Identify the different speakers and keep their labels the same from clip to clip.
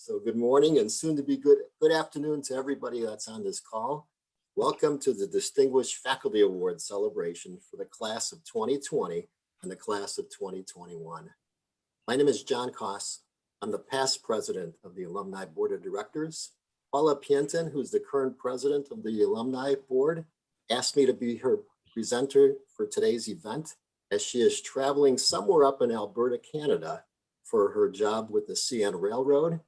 Speaker 1: So good morning and soon to be good afternoon to everybody that's on this call. Welcome to the Distinguished Faculty Award celebration for the class of 2020 and the class of 2021. My name is John Koss. I'm the past president of the Alumni Board of Directors. Paula Pienton, who's the current president of the Alumni Board, asked me to be her presenter for today's event as she is traveling somewhere up in Alberta, Canada for her job with the CN Railroad,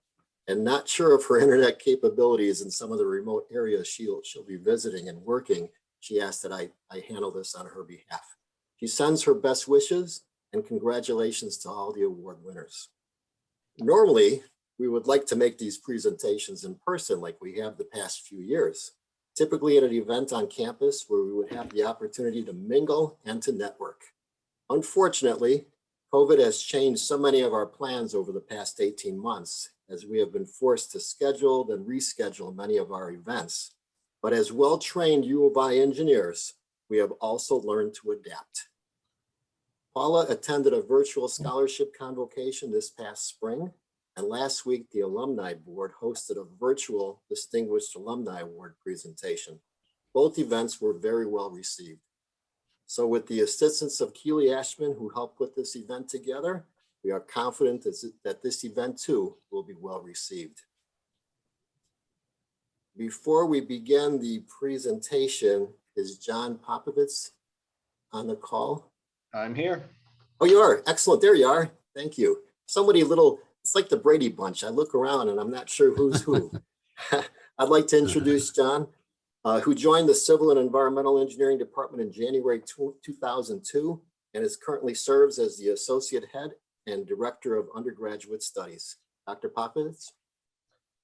Speaker 1: and not sure of her internet capabilities in some of the remote areas she'll be visiting and working. She asked that I handle this on her behalf. She sends her best wishes and congratulations to all the award winners. Normally, we would like to make these presentations in person like we have the past few years, typically at an event on campus where we would have the opportunity to mingle and to network. Unfortunately, COVID has changed so many of our plans over the past 18 months as we have been forced to schedule and reschedule many of our events. But as well-trained U of I engineers, we have also learned to adapt. Paula attended a virtual scholarship convocation this past spring, and last week the Alumni Board hosted a virtual Distinguished Alumni Award presentation. Both events were very well received. So with the assistance of Keely Ashman, who helped put this event together, we are confident that this event too will be well received. Before we begin the presentation, is John Popovitz on the call?
Speaker 2: I'm here.
Speaker 1: Oh, you are? Excellent. There you are. Thank you. Somebody little, it's like the Brady Bunch. I look around and I'm not sure who's who. I'd like to introduce John, who joined the Civil and Environmental Engineering Department in January 2002 and is currently serves as the Associate Head and Director of Undergraduate Studies. Dr. Popovitz.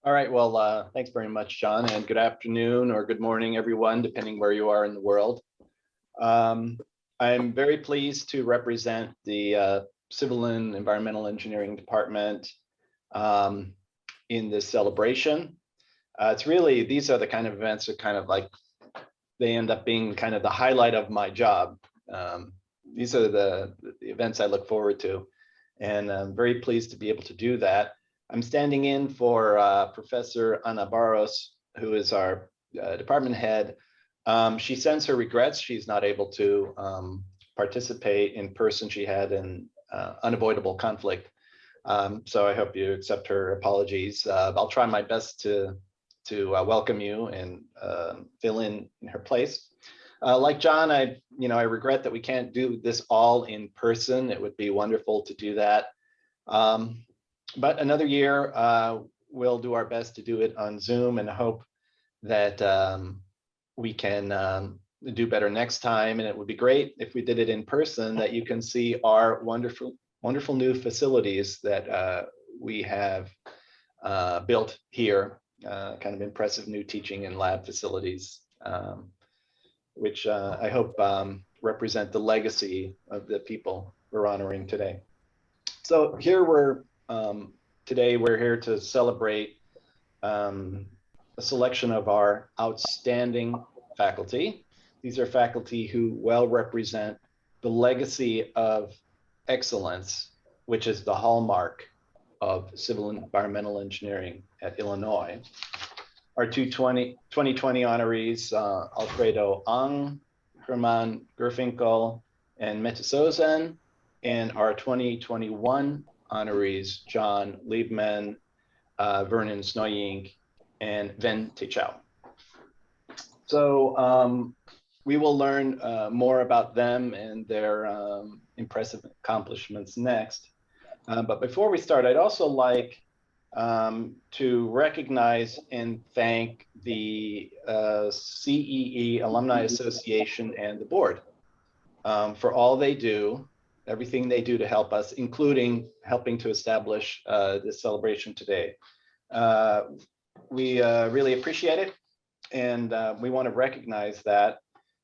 Speaker 2: All right, well, thanks very much, John, and good afternoon or good morning, everyone, depending where you are in the world. I'm very pleased to represent the Civil and Environmental Engineering Department in this celebration. It's really, these are the kind of events that kind of like, they end up being kind of the highlight of my job. These are the events I look forward to, and I'm very pleased to be able to do that. I'm standing in for Professor Ana Barros, who is our department head. She sends her regrets. She's not able to participate in person. She had an unavoidable conflict. So I hope you accept her apologies. I'll try my best to welcome you and fill in her place. Like John, I regret that we can't do this all in person. It would be wonderful to do that. But another year, we'll do our best to do it on Zoom and hope that we can do better next time. And it would be great if we did it in person, that you can see our wonderful new facilities that we have built here. Kind of impressive new teaching and lab facilities, which I hope represent the legacy of the people we're honoring today. So here today we're here to celebrate a selection of our outstanding faculty. These are faculty who well represent the legacy of excellence, which is the hallmark of civil and environmental engineering at Illinois. Our 2020 honorees, Alfredo Hsng, Herman Girfinkel, and Ventai, and our 2021 honorees, John Liebman, Vernon Snyk, and Ventai Chao. So we will learn more about them and their impressive accomplishments next. But before we start, I'd also like to recognize and thank the CEE Alumni Association and the board for all they do, everything they do to help us, including helping to establish this celebration today. We really appreciate it, and we want to recognize that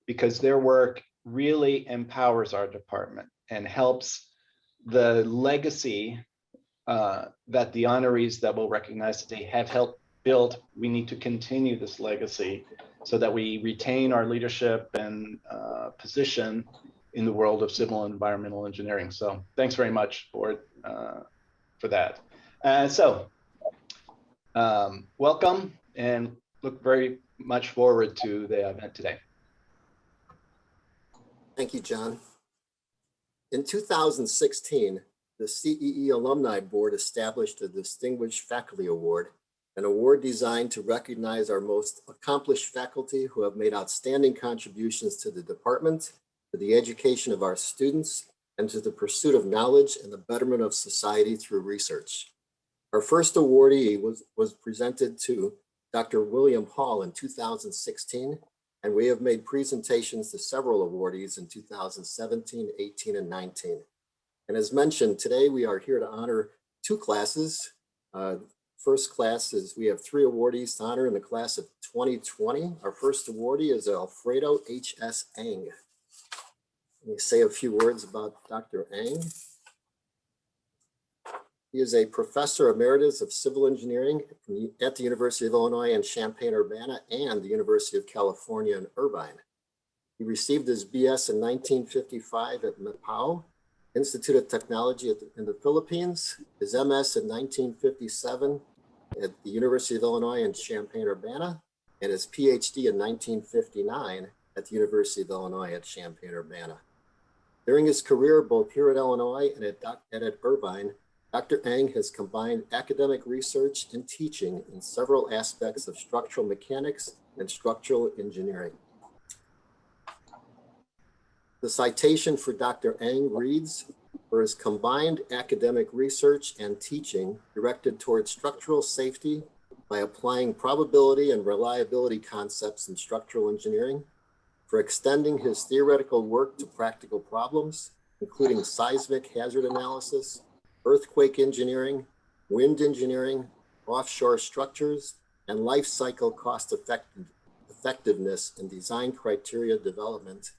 Speaker 2: because their work really empowers our department and helps the legacy that the honorees that we'll recognize today have helped build. We need to continue this legacy so that we retain our leadership and position in the world of civil and environmental engineering. So thanks very much for that. So Welcome and look very much forward to the event today.
Speaker 1: Thank you, John. In 2016, the CEE Alumni Board established a Distinguished Faculty Award, an award designed to recognize our most accomplished faculty who have made outstanding contributions to the department, to the education of our students, and to the pursuit of knowledge and the betterment of society through research. Our first awardee was presented to Dr. William Hall in 2016, and we have made presentations to several awardees in 2017, 18, and 19. And as mentioned, today we are here to honor two classes. First class is, we have three awardees to honor in the class of 2020. Our first awardee is Alfredo Hsng. Let me say a few words about Dr. Hsng. He is a professor emeritus of civil engineering at the University of Illinois in Champaign-Urbana and the University of California in Irvine. He received his BS in 1955 at MAPAO, Institute of Technology in the Philippines, his MS in 1957 at the University of Illinois in Champaign-Urbana, and his PhD in 1959 at the University of Illinois at Champaign-Urbana. During his career, both here at Illinois and at Irvine, Dr. Hsng has combined academic research and teaching in several aspects of structural mechanics and structural engineering. The citation for Dr. Hsng reads, for his combined academic research and teaching directed towards structural safety by applying probability and reliability concepts in structural engineering, for extending his theoretical work to practical problems, including seismic hazard analysis, earthquake engineering, wind engineering, offshore structures, and life cycle cost effectiveness in design criteria development,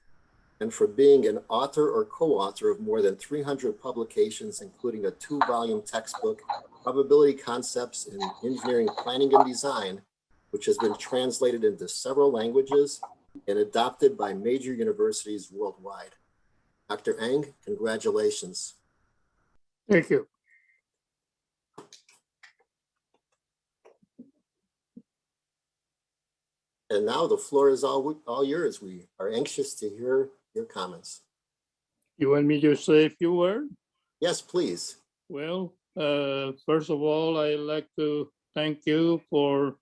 Speaker 1: and for being an author or co-author of more than 300 publications, including a 2-volume textbook, Probability Concepts in Engineering Planning and Design, which has been translated into several languages and adopted by major universities worldwide. Dr. Hsng, congratulations.
Speaker 3: Thank you.
Speaker 1: And now the floor is all yours. We are anxious to hear your comments.
Speaker 3: You want me to say a few words?
Speaker 1: Yes, please.
Speaker 3: Well, first of all, I'd like to thank you for,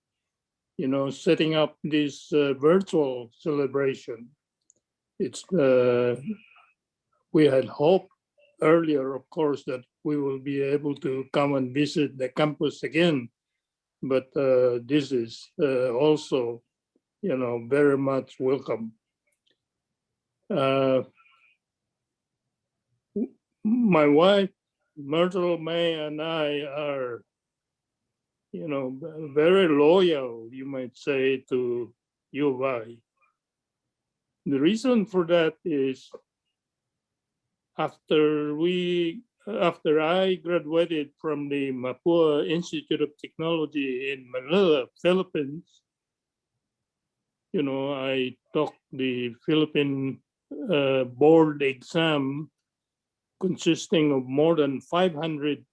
Speaker 3: setting up this virtual celebration. It's we had hoped earlier, of course, that we will be able to come and visit the campus again, but this is also, very much welcome. My wife, Myrtle May, and I are, very loyal, you might say, to U of I. The reason for that is after I graduated from the Mapua Institute of Technology in Manila, Philippines, I took the Philippine board exam consisting of more than 500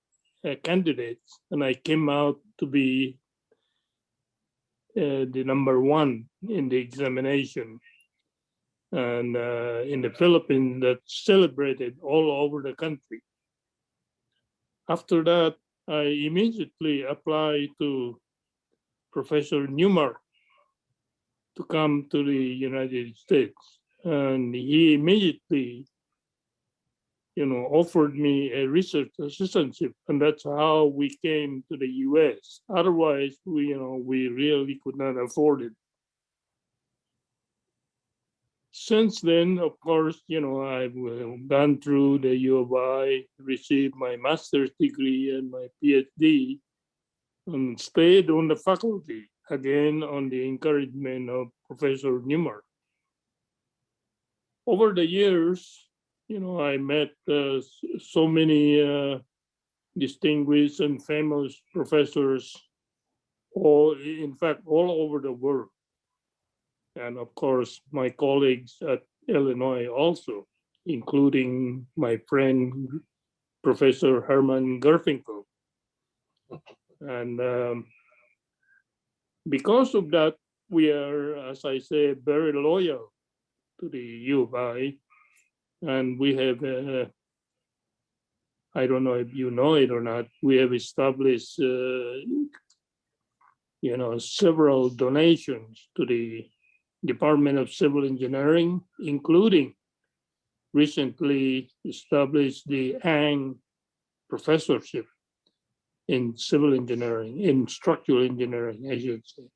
Speaker 3: candidates, and I came out to be the number one in the examination. And in the Philippines, that's celebrated all over the country. After that, I immediately applied to Professor Newmark to come to the United States. And he immediately, offered me a research assistantship, and that's how we came to the US. Otherwise, we really could not afford it. Since then, of course, I've gone through the U of I, received my master's degree and my PhD, and stayed on the faculty, again, on the encouragement of Professor Newmark. Over the years, I met so many distinguished and famous professors, all over the world. And of course, my colleagues at Illinois also, including my friend, Professor Herman Girfinkel. And Because of that, we are, as I say, very loyal to the U of I, and we have, I don't know if you know it or not, we have established, several donations to the Department of Civil Engineering, including recently established the Hsng professorship in civil engineering, in structural engineering, I should say.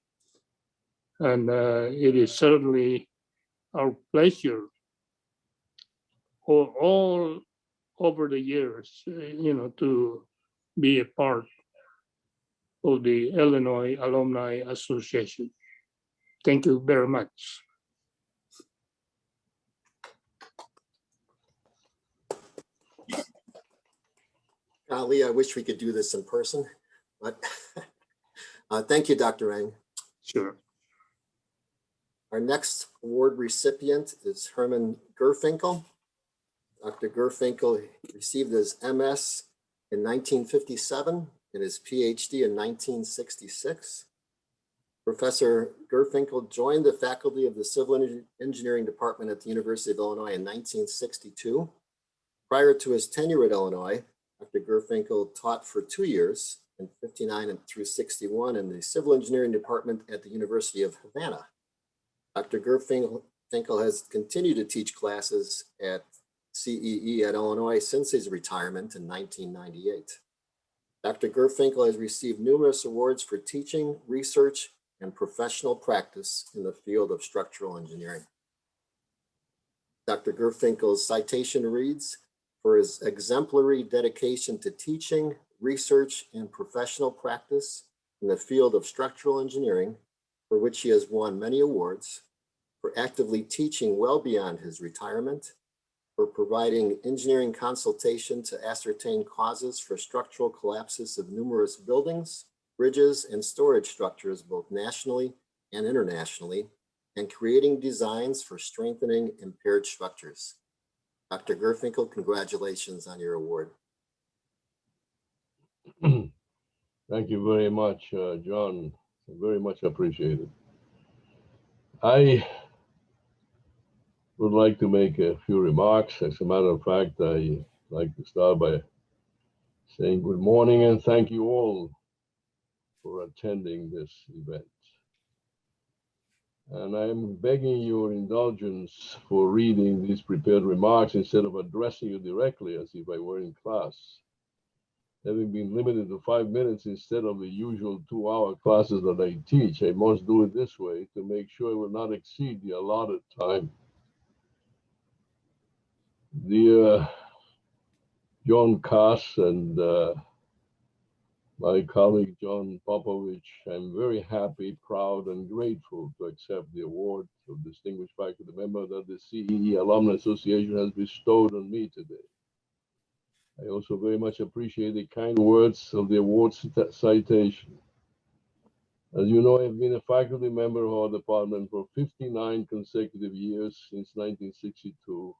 Speaker 3: And it is certainly our pleasure for all over the years, to be a part of the Illinois Alumni Association. Thank you very much.
Speaker 1: Golly, I wish we could do this in person, but thank you, Dr. Hsng.
Speaker 3: Sure.
Speaker 1: Our next award recipient is Herman Girfinkel. Dr. Girfinkel received his MS in 1957 and his PhD in 1966. Professor Girfinkel joined the faculty of the Civil Engineering Department at the University of Illinois in 1962. Prior to his tenure at Illinois, Dr. Girfinkel taught for 2 years in 59 and through 61 in the Civil Engineering Department at the University of Havana. Dr. Girfinkel has continued to teach classes at CEE at Illinois since his retirement in 1998. Dr. Girfinkel has received numerous awards for teaching, research, and professional practice in the field of structural engineering. Dr. Girfinkel's citation reads, for his exemplary dedication to teaching, research, and professional practice in the field of structural engineering, for which he has won many awards, for actively teaching well beyond his retirement, for providing engineering consultation to ascertain causes for structural collapses of numerous buildings, bridges, and storage structures, both nationally and internationally, and creating designs for strengthening impaired structures. Dr. Girfinkel, congratulations on your award.
Speaker 4: Thank you very much, John. Very much appreciated. I would like to make a few remarks. As a matter of fact, I like to start by saying good morning and thank you all for attending this event. And I'm begging your indulgence for reading these prepared remarks instead of addressing you directly as if I were in class. Having been limited to 5 minutes instead of the usual 2-hour classes that I teach, I must do it this way to make sure I will not exceed the allotted time. Dear John Kass and my colleague John Popovich, I'm very happy, proud, and grateful to accept the award of Distinguished Faculty Member that the CEE Alumni Association has bestowed on me today. I also very much appreciate the kind words of the award citation. As you know, I've been a faculty member of our department for 59 consecutive years since 1962.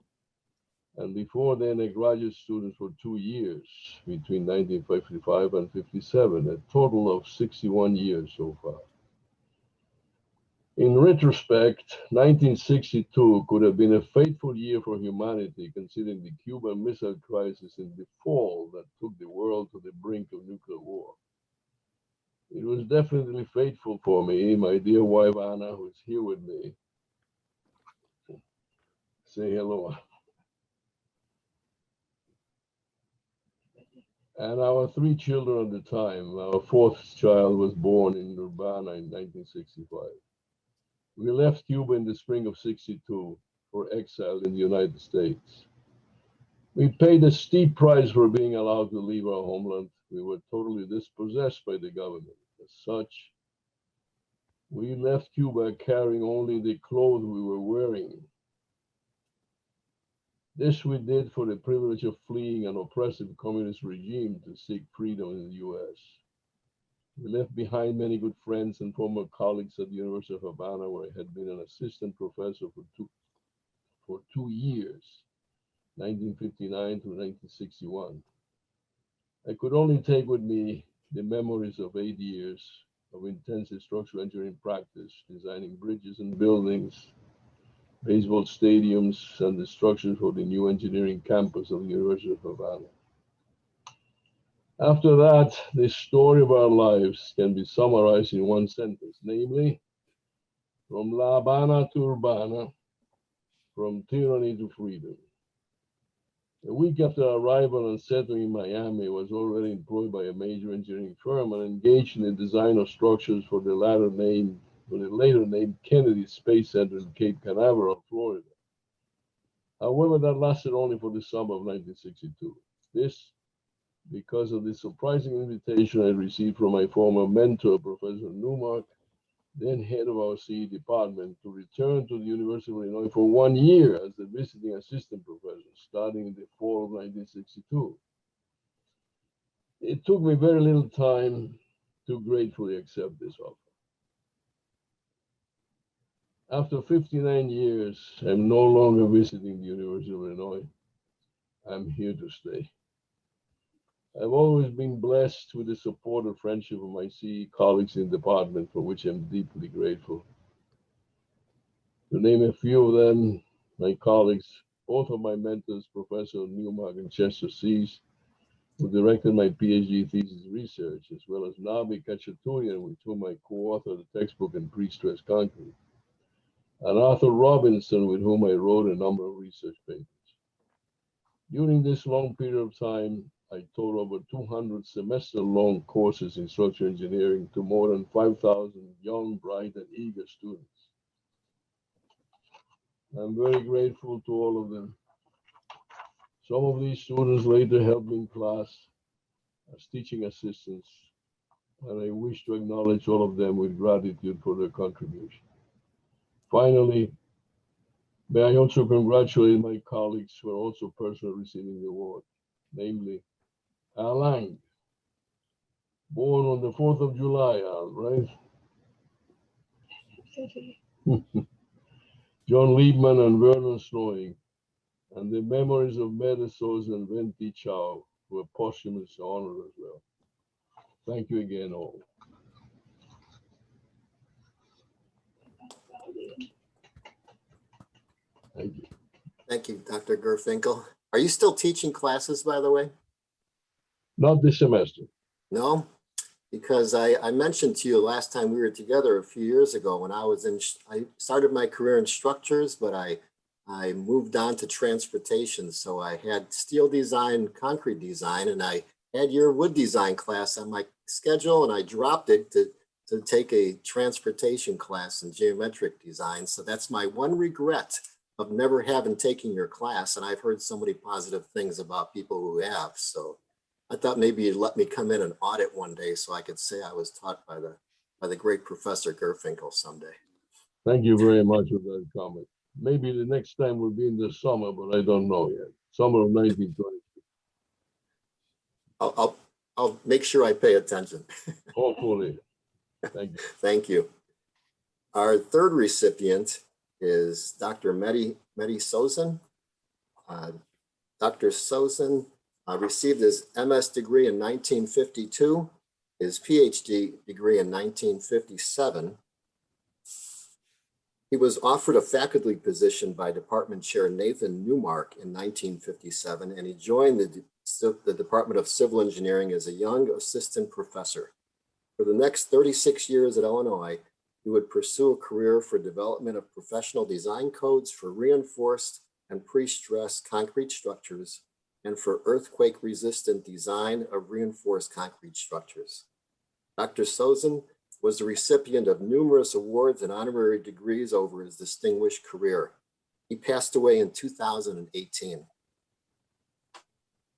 Speaker 4: And before then, a graduate student for 2 years between 1955 and 57, a total of 61 years so far. In retrospect, 1962 could have been a fateful year for humanity, considering the Cuban Missile Crisis in the fall that took the world to the brink of nuclear war. It was definitely fateful for me, my dear wife Anna, who's here with me. Say hello. And our 3 children at the time. Our 4th child was born in Urbana in 1965. We left Cuba in the spring of '62 for exile in the United States. We paid a steep price for being allowed to leave our homeland. We were totally dispossessed by the government. As such, we left Cuba carrying only the clothes we were wearing. This we did for the privilege of fleeing an oppressive communist regime to seek freedom in the US. We left behind many good friends and former colleagues at the University of Havana, where I had been an assistant professor for 2 years, 1959 to 1961. I could only take with me the memories of 8 years of intensive structural engineering practice, designing bridges and buildings, baseball stadiums, and the structures for the new engineering campus of the University of Havana. After that, the story of our lives can be summarized in one sentence, namely, from La Habana to Urbana, from tyranny to freedom. A week after our arrival and settling in Miami, I was already employed by a major engineering firm and engaged in the design of structures for the later named Kennedy Space Center in Cape Canaveral, Florida. However, that lasted only for the summer of 1962. This because of the surprising invitation I received from my former mentor, Professor Newmark, then head of our CE department, to return to the University of Illinois for 1 year as the visiting assistant professor, starting in the fall of 1962. It took me very little time to gratefully accept this offer. After 59 years, I'm no longer visiting the University of Illinois. I'm here to stay. I've always been blessed with the support and friendship of my CE colleagues in the department, for which I'm deeply grateful. To name a few of them, my colleagues, both of my mentors, Professor Newmark and Chester Sees, who directed my PhD thesis research, as well as Nabi Kachaturian, with whom I co-authored the textbook in pre-stressed concrete, and Arthur Robinson, with whom I wrote a number of research papers. During this long period of time, I taught over 200 semester-long courses in structural engineering to more than 5,000 young, bright, and eager students. I'm very grateful to all of them. Some of these students later helped me in class as teaching assistants, and I wish to acknowledge all of them with gratitude for their contribution. Finally, may I also congratulate my colleagues who are also personally receiving the award, namely Al Hsng, born on the 4th of July, Al, right? John Liebman and Vernon Snyk, and the memories of Medesos and Ventai Chao were posthumously honored as well. Thank you again, all. Thank you.
Speaker 1: Thank you, Dr. Girfinkel. Are you still teaching classes, by the way?
Speaker 4: Not this semester.
Speaker 1: No? Because I mentioned to you last time we were together a few years ago when I started my career in structures, but I moved on to transportation. So I had steel design, concrete design, and I had your wood design class on my schedule, and I dropped it to take a transportation class in geometric design. So that's my one regret of never having taken your class. And I've heard so many positive things about people who have. So I thought maybe you'd let me come in and audit one day so I could say I was taught by the great Professor Girfinkel someday.
Speaker 4: Thank you very much for that comment. Maybe the next time will be in the summer, but I don't know yet. Summer of 1920.
Speaker 1: I'll make sure I pay attention.
Speaker 4: Hopefully. Thank you.
Speaker 1: Thank you. Our third recipient is Dr. Mehdi Sozen. Dr. Sozen received his MS degree in 1952, his PhD degree in 1957. He was offered a faculty position by Department Chair Nathan Newmark in 1957, and he joined the Department of Civil Engineering as a young assistant professor. For the next 36 years at Illinois, he would pursue a career for development of professional design codes for reinforced and pre-stressed concrete structures and for earthquake-resistant design of reinforced concrete structures. Dr. Sozen was the recipient of numerous awards and honorary degrees over his distinguished career. He passed away in 2018.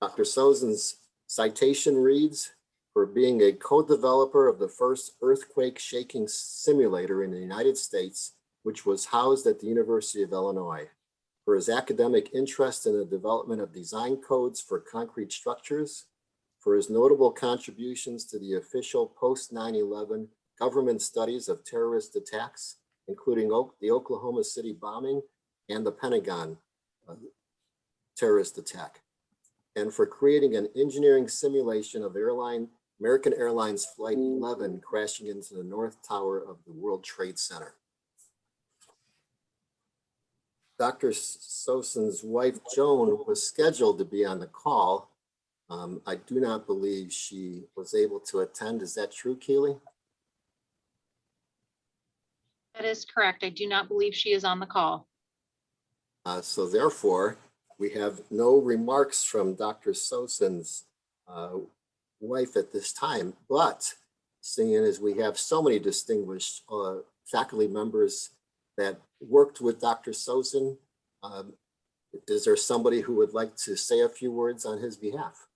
Speaker 1: Dr. Sozen's citation reads, for being a co-developer of the first earthquake shaking simulator in the United States, which was housed at the University of Illinois, for his academic interest in the development of design codes for concrete structures, for his notable contributions to the official post-9/11 government studies of terrorist attacks, including the Oklahoma City bombing and the Pentagon terrorist attack, and for creating an engineering simulation of airline American Airlines Flight 11 crashing into the North Tower of the World Trade Center. Dr. Hsng's wife, Joan, was scheduled to be on the call. I do not believe she was able to attend. Is that true, Keely?
Speaker 5: That is correct. I do not believe she is on the call.
Speaker 1: So therefore, we have no remarks from Dr. Hsng's wife at this time, but seeing as we have so many distinguished faculty members that worked with Dr. Hsng, is there somebody who would like to say a few words on his behalf?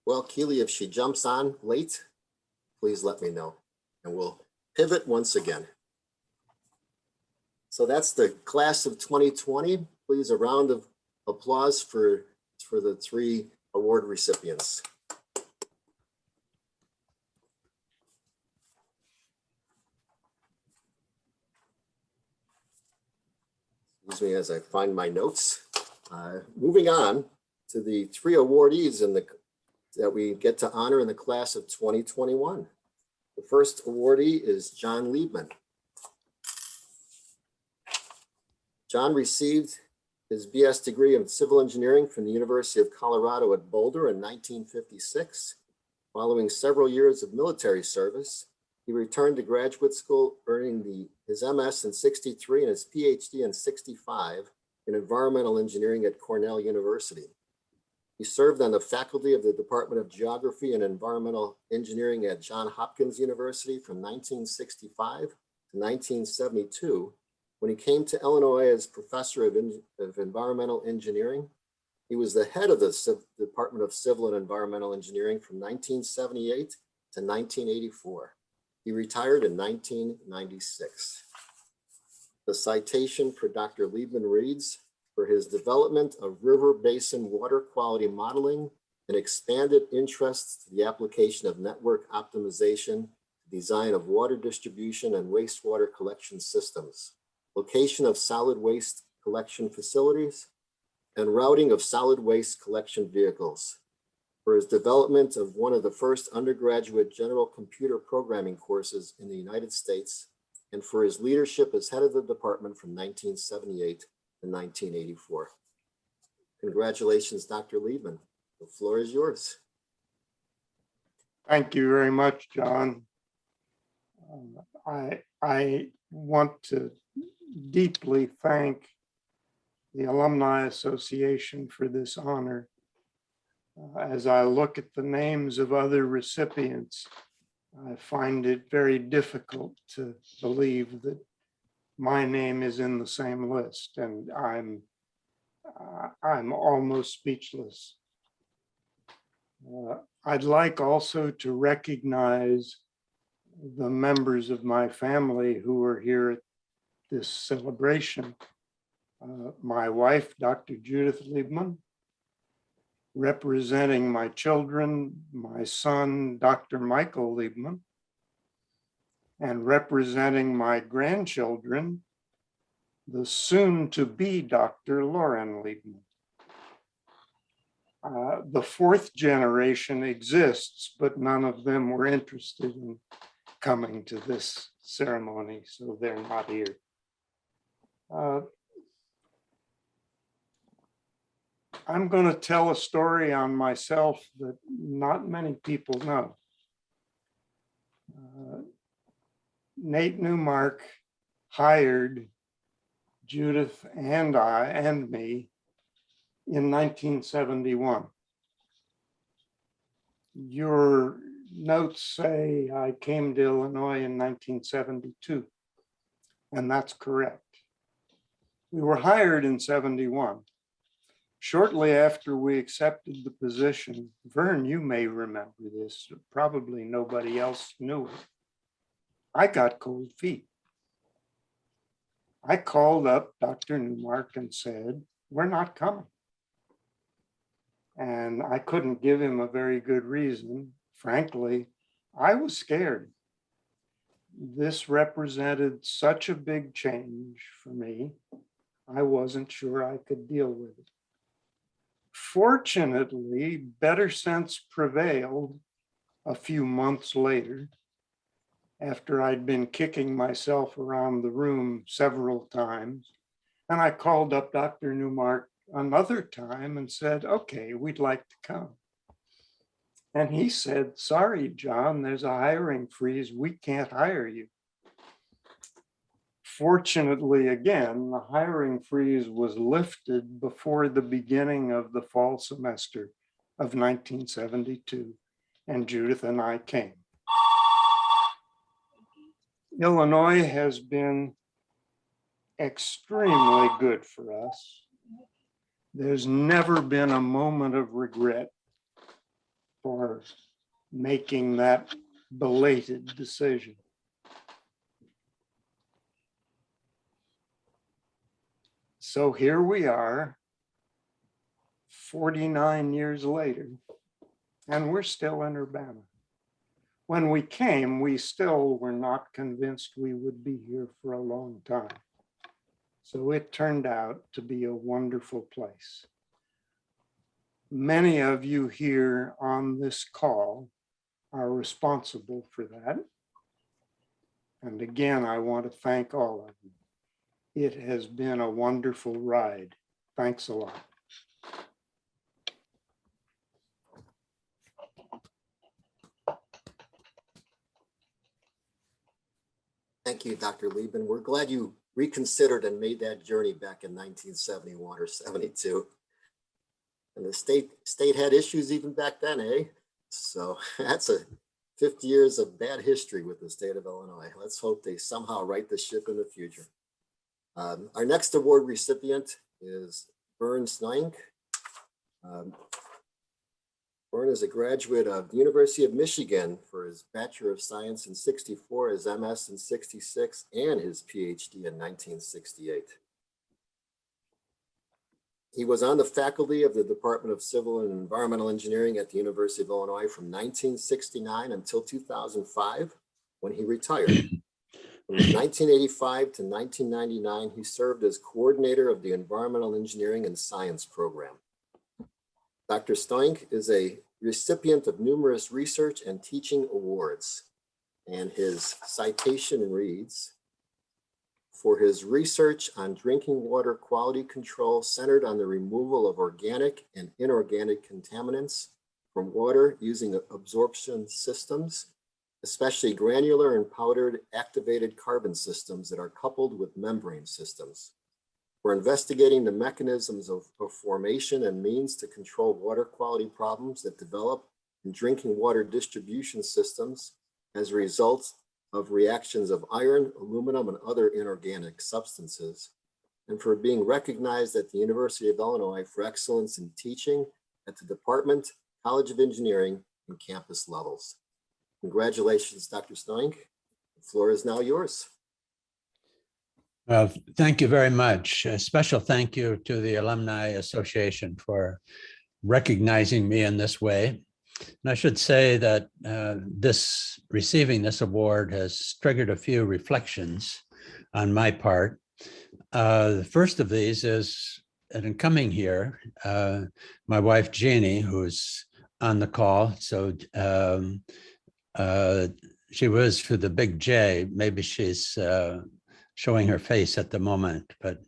Speaker 1: Well, Keely, if she jumps on late, please let me know and we'll pivot once again. So that's the class of 2020. Please, a round of applause for the 3 award recipients. Excuse me as I find my notes. Moving on to the 3 awardees that we get to honor in the class of 2021. The first awardee is John Liebman. John received his BS degree in civil engineering from the University of Colorado at Boulder in 1956. Following several years of military service, he returned to graduate school, earning his MS in '63 and his PhD in '65 in environmental engineering at Cornell University. He served on the faculty of the Department of Geography and Environmental Engineering at Johns Hopkins University from 1965 to 1972. When he came to Illinois as professor of environmental engineering, he was the head of the Department of Civil and Environmental Engineering from 1978 to 1984. He retired in 1996. The citation for Dr. Liebman reads, for his development of river basin water quality modeling and expanded interests to the application of network optimization, design of water distribution and wastewater collection systems, location of solid waste collection facilities, and routing of solid waste collection vehicles. For his development of one of the first undergraduate general computer programming courses in the United States, and for his leadership as head of the department from 1978 to 1984. Congratulations, Dr. Liebman. The floor is yours.
Speaker 3: Thank you very much, John. I want to deeply thank the Alumni Association for this honor. As I look at the names of other recipients, I find it very difficult to believe that my name is in the same list, and I'm almost speechless. I'd like also to recognize the members of my family who are here at this celebration. My wife, Dr. Judith Liebman, representing my children, my son, Dr. Michael Liebman, and representing my grandchildren, the soon-to-be Dr. Lauren Liebman. The 4th generation exists, but none of them were interested in coming to this ceremony, so they're not here. I'm going to tell a story on myself that not many people know. Nate Newmark hired Judith and I and me in 1971. Your notes say I came to Illinois in 1972, and that's correct. We were hired in '71. Shortly after we accepted the position, Vern, you may remember this, probably nobody else knew it. I got cold feet. I called up Dr. Newmark and said, we're not coming. And I couldn't give him a very good reason.
Speaker 6: frankly, I was scared. This represented such a big change for me. I wasn't sure I could deal with it. Fortunately, better sense prevailed a few months later, after I'd been kicking myself around the room several times. And I called up Dr. Newmark another time and said, okay, we'd like to come. And he said, sorry, John, there's a hiring freeze. We can't hire you. Fortunately, again, the hiring freeze was lifted before the beginning of the fall semester of 1972, and Judith and I came. Illinois has been extremely good for us. There's never been a moment of regret for making that belated decision. So here we are, 49 years later, and we're still in Urbana. When we came, we still were not convinced we would be here for a long time. So it turned out to be a wonderful place. Many of you here on this call are responsible for that. And again, I want to thank all of you. It has been a wonderful ride. Thanks a lot.
Speaker 1: Thank you, Dr. Liebman. We're glad you reconsidered and made that journey back in 1971 or 72. And the state had issues even back then, eh? So that's 50 years of bad history with the state of Illinois. Let's hope they somehow right the ship in the future. Our next award recipient is Snyk. Byrne is a graduate of the University of Michigan for his Bachelor of Science in '64, his MS in '66, and his PhD in 1968. He was on the faculty of the Department of Civil and Environmental Engineering at the University of Illinois from 1969 until 2005, when he retired. From 1985 to 1999, he served as coordinator of the Environmental Engineering and Science program. Dr. Steinke is a recipient of numerous research and teaching awards, and his citation reads, for his research on drinking water quality control centered on the removal of organic and inorganic contaminants from water using absorption systems, especially granular and powdered activated carbon systems that are coupled with membrane systems. For investigating the mechanisms of formation and means to control water quality problems that develop in drinking water distribution systems as a result of reactions of iron, aluminum, and other inorganic substances, and for being recognized at the University of Illinois for excellence in teaching at the Department, College of Engineering, and campus levels. Congratulations, Dr. Steinke. The floor is now yours.
Speaker 7: Well, thank you very much. A special thank you to the Alumni Association for recognizing me in this way. And I should say that receiving this award has triggered a few reflections on my part. The first of these is that in coming here, my wife, Jeannie, who's on the call, so she was for the big J, maybe she's showing her face at the moment, but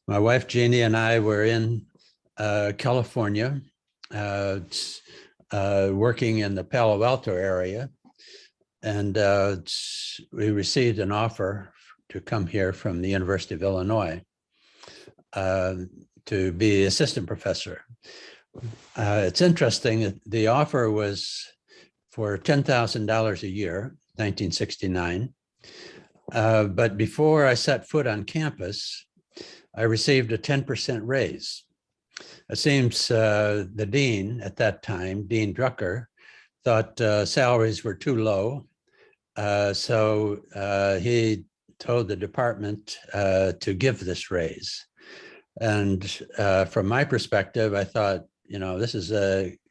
Speaker 7: my wife, Jeannie, and I were in California, working in the Palo Alto area, and we received an offer to come here from the University of Illinois to be assistant professor. It's interesting that the offer was for $10,000 a year, 1969. But before I set foot on campus, I received a 10% raise. It seems the dean at that time, Dean Drucker, thought salaries were too low. So he told the department to give this raise. And from my perspective, I thought, you know, this is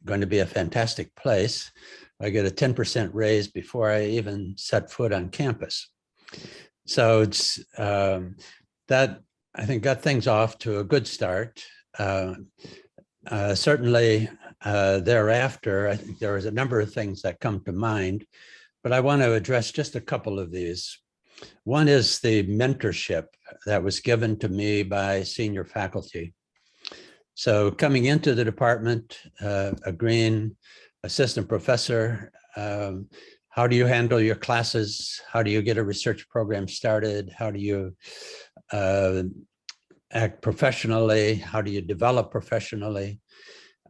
Speaker 7: going to be a fantastic place. I get a 10% raise before I even set foot on campus. So it's that I think got things off to a good start. Certainly thereafter, I think there was a number of things that come to mind, but I want to address just a couple of these. One is the mentorship that was given to me by senior faculty. So coming into the department, a green assistant professor, how do you handle your classes? How do you get a research program started? How do you act professionally? How do you develop professionally?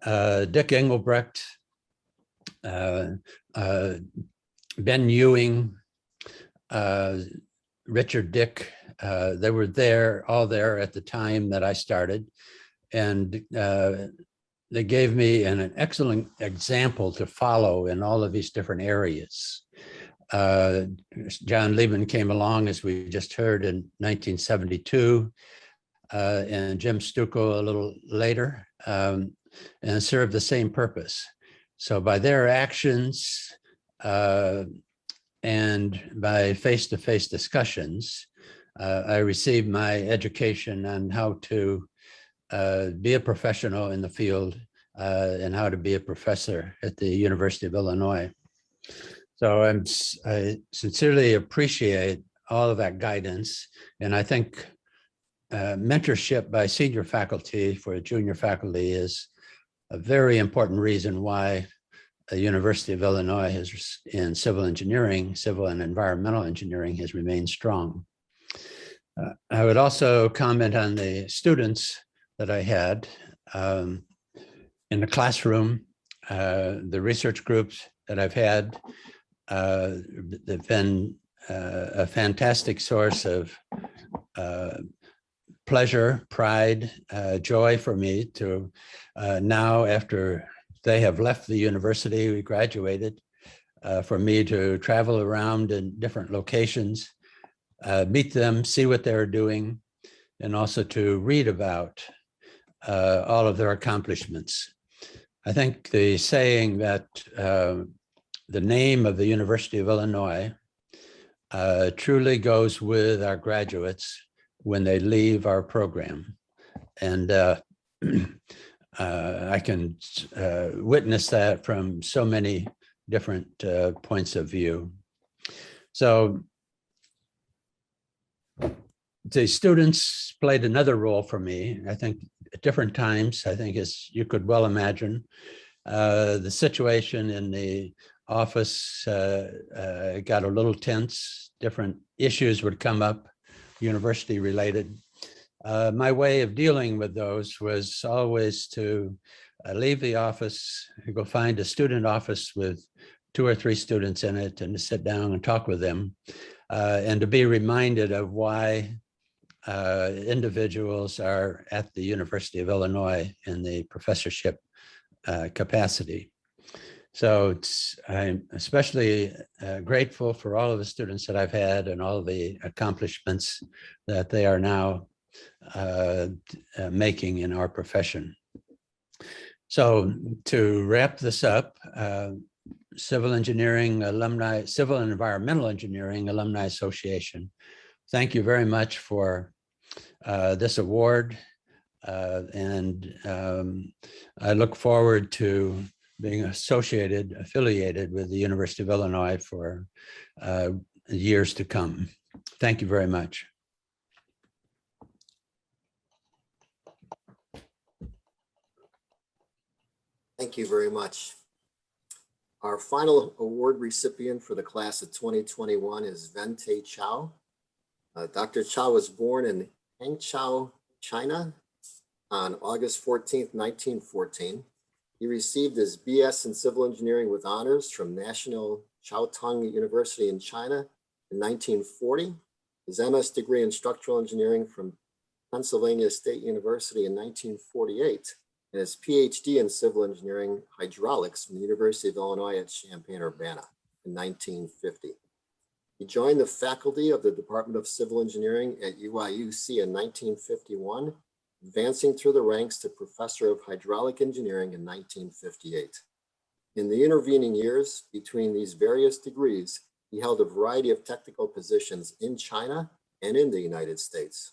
Speaker 7: Dick Engelbrecht, Ben Ewing, Richard Dick, they were all there at the time that I started. And they gave me an excellent example to follow in all of these different areas. John Liebman came along, as we just heard, in 1972, and Jim Stucco a little later, and served the same purpose. So by their actions and by face-to-face discussions, I received my education on how to be a professional in the field and how to be a professor at the University of Illinois. So I sincerely appreciate all of that guidance. And I think mentorship by senior faculty for junior faculty is a very important reason why the University of Illinois has, in civil engineering, civil and environmental engineering, has remained strong. I would also comment on the students that I had in the classroom, the research groups that I've had. They've been a fantastic source of pleasure, pride, joy for me to now, after they have left the university, we graduated, for me to travel around in different locations, meet them, see what they're doing, and also to read about all of their accomplishments. I think the saying that the name of the University of Illinois truly goes with our graduates when they leave our program. And I can witness that from so many different points of view. So the students played another role for me. I think at different times, I think, as you could well imagine, the situation in the office got a little tense. Different issues would come up, university related. My way of dealing with those was always to leave the office, go find a student office with 2 or 3 students in it, and to sit down and talk with them, and to be reminded of why individuals are at the University of Illinois in the professorship capacity. So I'm especially grateful for all of the students that I've had and all of the accomplishments that they are now making in our profession. So to wrap this up, Civil Engineering Alumni, Civil and Environmental Engineering Alumni Association, thank you very much for this award. And I look forward to being affiliated with the University of Illinois for years to come. Thank you very much.
Speaker 1: Thank you very much. Our final award recipient for the class of 2021 is Ventai Chao. Dr. Chao was born in Hangzhou, China on August 14th, 1914. He received his BS in civil engineering with honors from National Chiao Tung University in China in 1940, his MS degree in structural engineering from Pennsylvania State University in 1948, and his PhD in civil engineering hydraulics from the University of Illinois at Champaign-Urbana in 1950. He joined the faculty of the Department of Civil Engineering at UIUC in 1951, advancing through the ranks to Professor of Hydraulic Engineering in 1958. In the intervening years between these various degrees, he held a variety of technical positions in China and in the United States.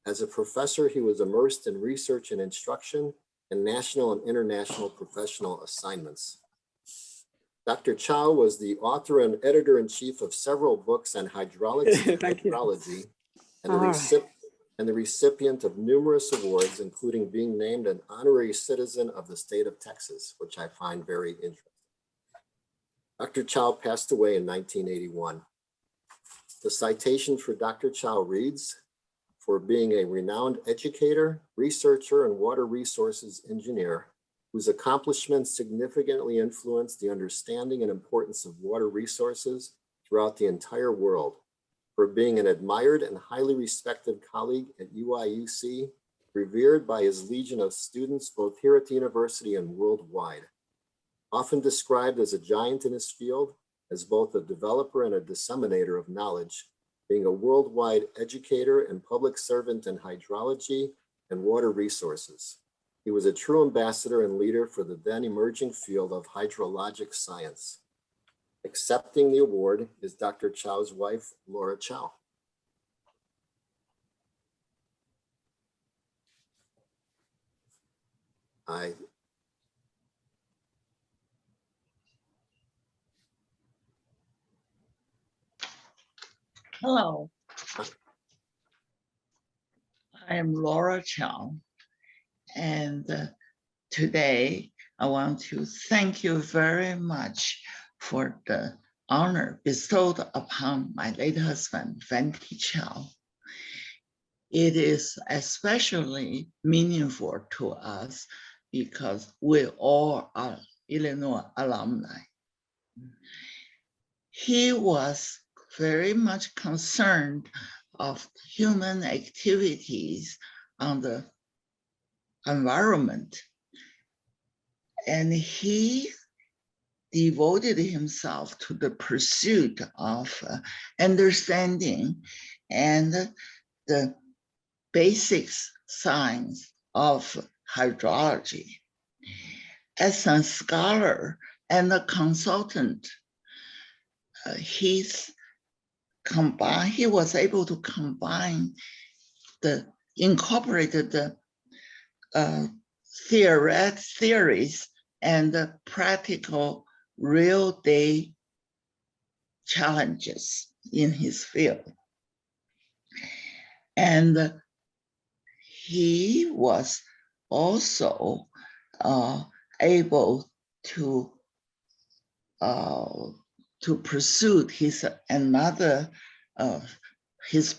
Speaker 1: As a professor, he was immersed in research and instruction and national and international professional assignments. Dr. Chao was the author and editor-in-chief of several books on hydraulics and hydrology, and the recipient of numerous awards, including being named an honorary citizen of the state of Texas, which I find very interesting. Dr. Chao passed away in 1981. The citation for Dr. Chao reads, "For being a renowned educator, researcher, and water resources engineer, whose accomplishments significantly influenced the understanding and importance of water resources throughout the entire world. For being an admired and highly respected colleague at UIUC, revered by his legion of students both here at the university and worldwide. Often described as a giant in his field, as both a developer and a disseminator of knowledge, being a worldwide educator and public servant in hydrology and water resources. He was a true ambassador and leader for the then emerging field of hydrologic science." Accepting the award is Dr. Chao's wife, Laura Chao.
Speaker 8: Hello. I am Laura Chao, and today I want to thank you very much for the honor bestowed upon my late husband, Ventai Chao. It is especially meaningful to us because we all are Illinois alumni. He was very much concerned of human activities on the environment. And he devoted himself to the pursuit of understanding and the basic science of hydrology. As a scholar and a consultant, he was able to incorporated the theories and the practical real-day challenges in his field. And he was also able to pursue his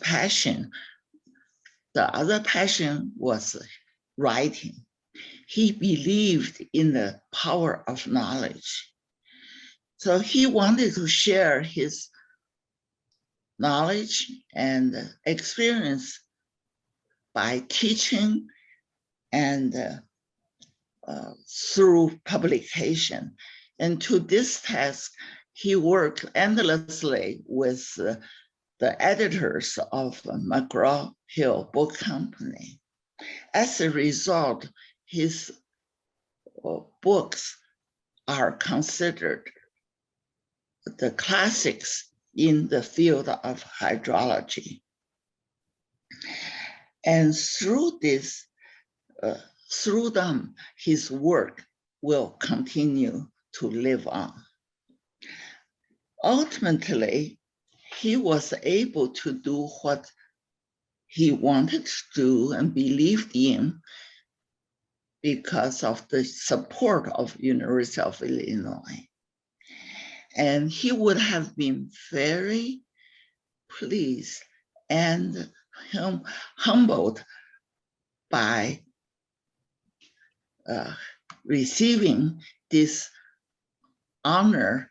Speaker 8: passion. The other passion was writing. He believed in the power of knowledge. So he wanted to share his knowledge and experience by teaching and through publication. And to this task, he worked endlessly with the editors of McGraw-Hill Book Company. As a result, his books are considered the classics in the field of hydrology. And through them, his work will continue to live on. Ultimately, he was able to do what he wanted to do and believed in because of the support of University of Illinois. And he would have been very pleased and humbled by receiving this honor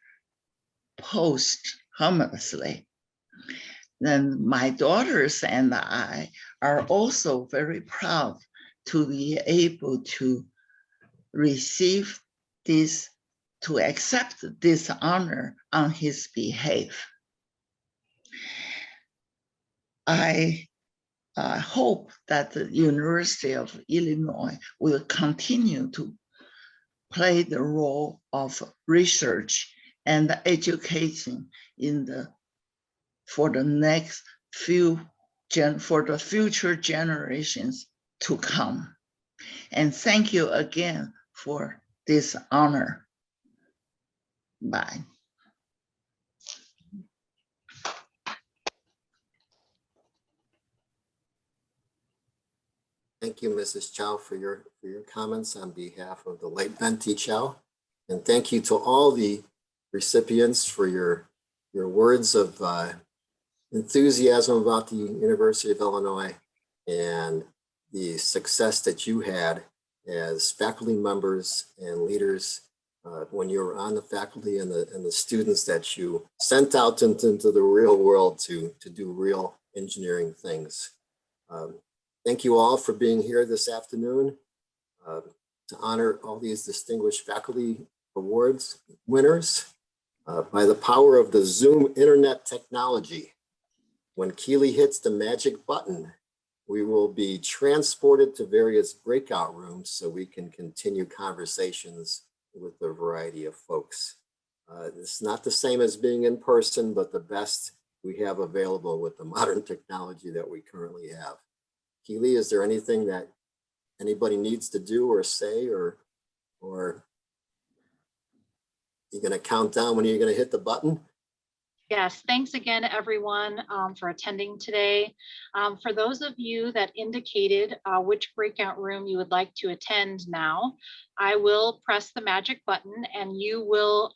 Speaker 8: posthumously. Then my daughters and I are also very proud to be able to receive this, to accept this honor on his behalf. I hope that the University of Illinois will continue to play the role of research and education for the future generations to come. And thank you again for this honor. Bye.
Speaker 1: Thank you, Mrs. Chao, for your comments on behalf of the late Ventai Chao. And thank you to all the recipients for your words of enthusiasm about the University of Illinois and the success that you had as faculty members and leaders when you were on the faculty, and the students that you sent out into the real world to do real engineering things. Thank you all for being here this afternoon to honor all these distinguished faculty awards winners. By the power of the Zoom internet technology, when Keely hits the magic button, we will be transported to various breakout rooms so we can continue conversations with a variety of folks. It's not the same as being in person, but the best we have available with the modern technology that we currently have. Keely, is there anything that anybody needs to do or say, or you're going to count down when you're going to hit the button?
Speaker 5: Yes, thanks again, everyone, for attending today. For those of you that indicated which breakout room you would like to attend now, I will press the magic button and you will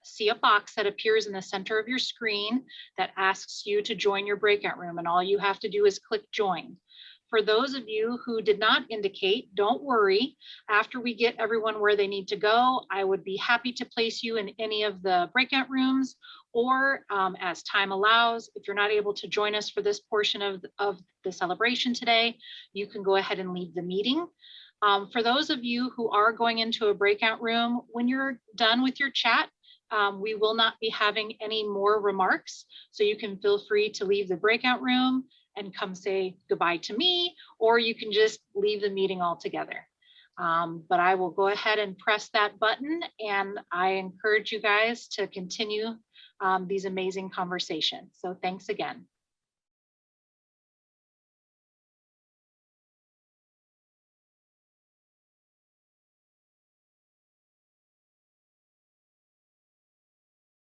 Speaker 5: see a box that appears in the center of your screen that asks you to join your breakout room, and all you have to do is click join. For those of you who did not indicate, don't worry. After we get everyone where they need to go, I would be happy to place you in any of the breakout rooms, or as time allows, if you're not able to join us for this portion of the celebration today, you can go ahead and leave the meeting. For those of you who are going into a breakout room, when you're done with your chat, we will not be having any more remarks. So you can feel free to leave the breakout room and come say goodbye to me, or you can just leave the meeting altogether. But I will go ahead and press that button, and I encourage you guys to continue these amazing conversations. So thanks again.